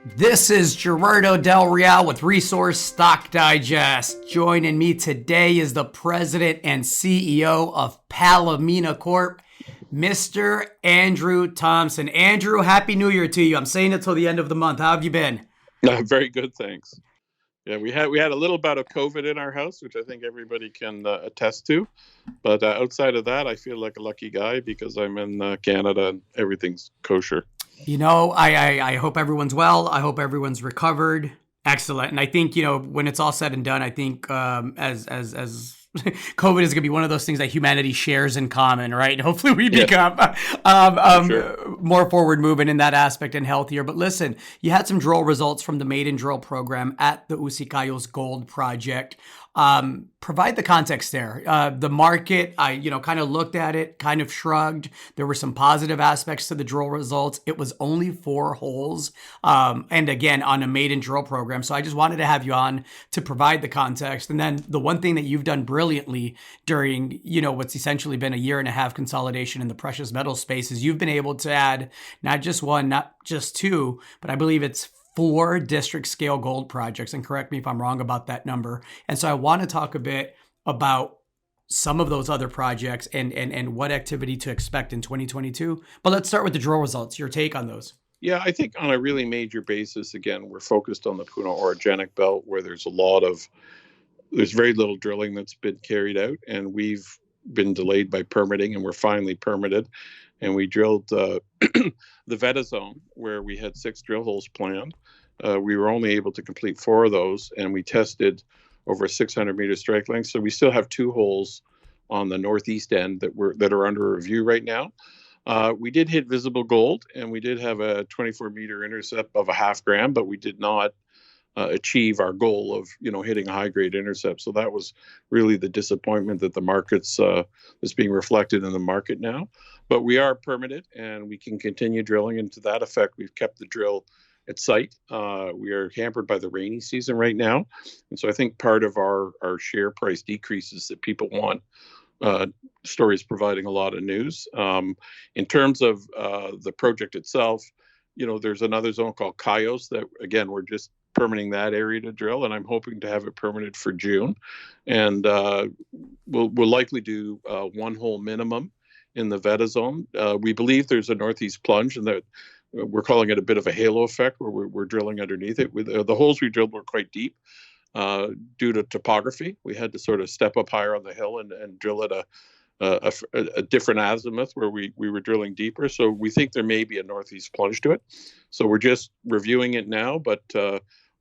This is Gerardo Del Real with Resource Stock Digest. Joining me today is the president and CEO of Palamina Corp, Mr. Andrew Thomson. Andrew, Happy New Year to you. I'm saying it till the end of the month. How have you been? Very good, thanks. Yeah, we had a little bout of COVID in our house, which I think everybody can attest to. But outside of that, I feel like a lucky guy because I'm in Canada and everything's kosher. I hope everyone's well. I hope everyone's recovered. Excellent. And I think, when it's all said and done, I think as COVID is going to be one of those things that humanity shares in common, right? Hopefully we Yes, become sure. more forward moving in that aspect and healthier. But listen, you had some drill results from the maiden drill program at the Usikayo's Gold Project. Provide the context there. The market, I kind of looked at it, kind of shrugged. There were some positive aspects to the drill results. It was only 4 holes, and again on a maiden drill program. So I just wanted to have you on to provide the context. And then the one thing that you've done brilliantly during what's essentially been a year and a half consolidation in the precious metal space is you've been able to add not just one, not just two, but I believe it's 4 district scale gold projects, and correct me if I'm wrong about that number. And so I want to talk a bit about some of those other projects and what activity to expect in 2022. But let's start with the drill results. Your take on those. Yeah, I think on a really major basis, again, we're focused on the Puno orogenic belt where there's very little drilling that's been carried out, and we've been delayed by permitting, and we're finally permitted. And we drilled the Veta zone where we had 6 drill holes planned. We were only able to complete 4 of those, and we tested over 600 meter strike length. So we still have 2 holes on the northeast end that are under review right now. We did hit visible gold, and we did have a 24 meter intercept of a half gram, but we did not achieve our goal of hitting a high grade intercept. So that was really the disappointment that the markets is being reflected in the market now. But we are permitted and we can continue drilling. And to that effect, we've kept the drill at site. We are hampered by the rainy season right now, and so I think part of our share price decreases that people want stories providing a lot of news. In terms of the project itself, there's another zone called Cayos that, again, we're just permitting that area to drill, and I'm hoping to have it permitted for June. And we'll likely do 1 hole minimum in the Veta zone. We believe there's a northeast plunge, and that we're calling it a bit of a halo effect where we're drilling underneath it. The holes we drilled were quite deep due to topography. We had to sort of step up higher on the hill and drill at a different azimuth where we were drilling deeper. So we think there may be a northeast plunge to it. So we're just reviewing it now, but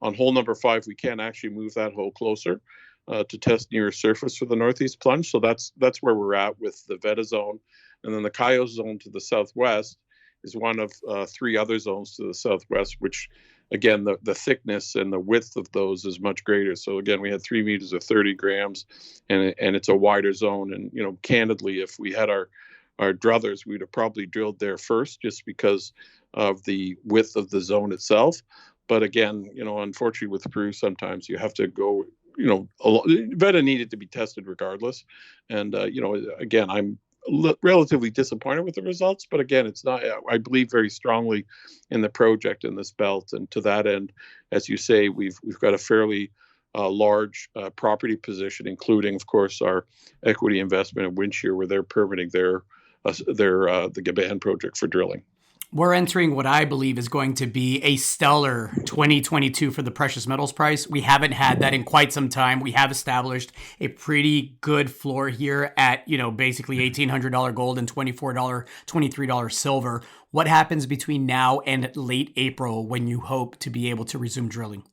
on hole number 5, we can actually move that hole closer to test near surface for the northeast plunge. So that's where we're at with the Veta zone. And then the Cayos zone to the southwest is one of 3 other zones to the southwest, which, again, the thickness and the width of those is much greater. So again, we had 3 meters of 30 grams, and it's a wider zone. And candidly, if we had our druthers, we'd have probably drilled there first, just because of the width of the zone itself. But again, unfortunately with Peru, sometimes you have to go. Veta needed to be tested regardless. And again, I'm relatively disappointed with the results, but again, it's not. I believe very strongly in the project in this belt, and to that end, as you say, we've got a fairly large property position, including, of course, our equity investment in Windshear, where they're permitting the Gaban project for drilling. We're entering what I believe is going to be a stellar 2022 for the precious metals price. We haven't had that in quite some time. We have established a pretty good floor here at, basically $1,800 gold and $23 silver. What happens between now and late April when you hope to be able to resume drilling?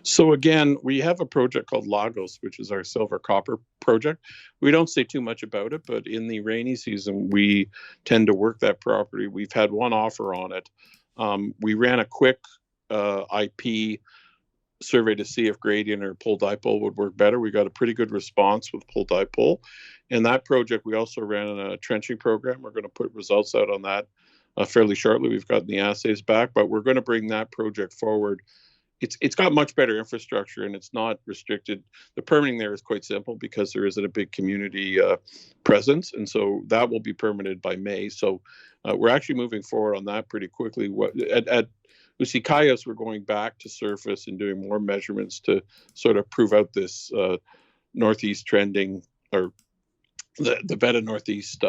So again, we have a project called Lagos, which is our silver copper project. We don't say too much about it, but in the rainy season, we tend to work that property. We've had 1 offer on it. We ran a quick IP survey to see if gradient or pull dipole would work better. We got a pretty good response with pull dipole. In that project, we also ran a trenching program. We're going to put results out on that fairly shortly. We've gotten the assays back, but we're going to bring that project forward. It's got much better infrastructure, and it's not restricted. The permitting there is quite simple because there isn't a big community presence, and so that will be permitted by May. So we're actually moving forward on that pretty quickly. At Usicayos, we're going back to surface and doing more measurements to sort of prove out this northeast trending, or the beta northeast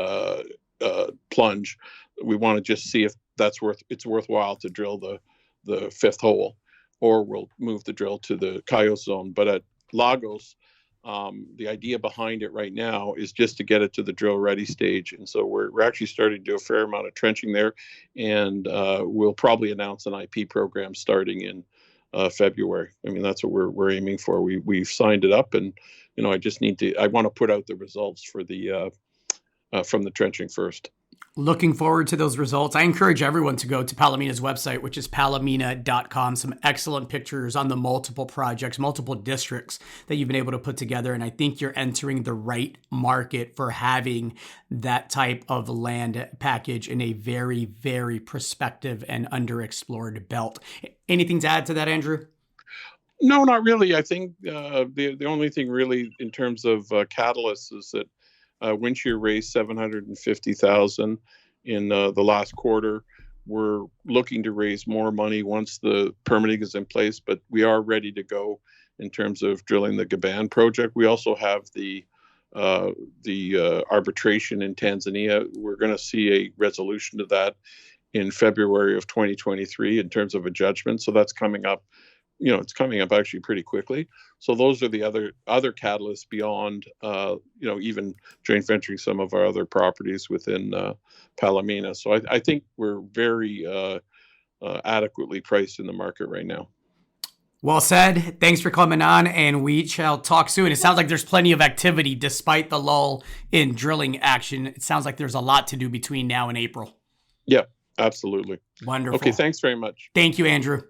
plunge. We want to just see if it's worthwhile to drill the fifth hole, or we'll move the drill to the Cayos zone. But at Lagos, the idea behind it right now is just to get it to the drill ready stage. And so we're actually starting to do a fair amount of trenching there, and we'll probably announce an IP program starting in February. I mean, that's what we're aiming for. We've signed it up, and I want to put out the results for the from the trenching first. Looking forward to those results. I encourage everyone to go to Palamina's website, which is palamina.com. Some excellent pictures on the multiple projects, multiple districts that you've been able to put together. And I think you're entering the right market for having that type of land package in a very, very prospective and underexplored belt. Anything to add to that, Andrew? No, not really. I think the only thing really in terms of catalysts is that Windshear raised $750,000 in the last quarter. We're looking to raise more money once the permitting is in place, but we are ready to go in terms of drilling the Gaban project. We also have the arbitration in Tanzania. We're going to see a resolution to that in February of 2023 in terms of a judgment. So that's coming up. It's coming up actually pretty quickly. So those are the other catalysts beyond, even joint venturing some of our other properties within Palamina. So I think we're very adequately priced in the market right now. Well said. Thanks for coming on, and we shall talk soon. It sounds like there's plenty of activity despite the lull in drilling action. It sounds like there's a lot to do between now and April. Yeah, absolutely. Wonderful. Okay, thanks very much. Thank you, Andrew.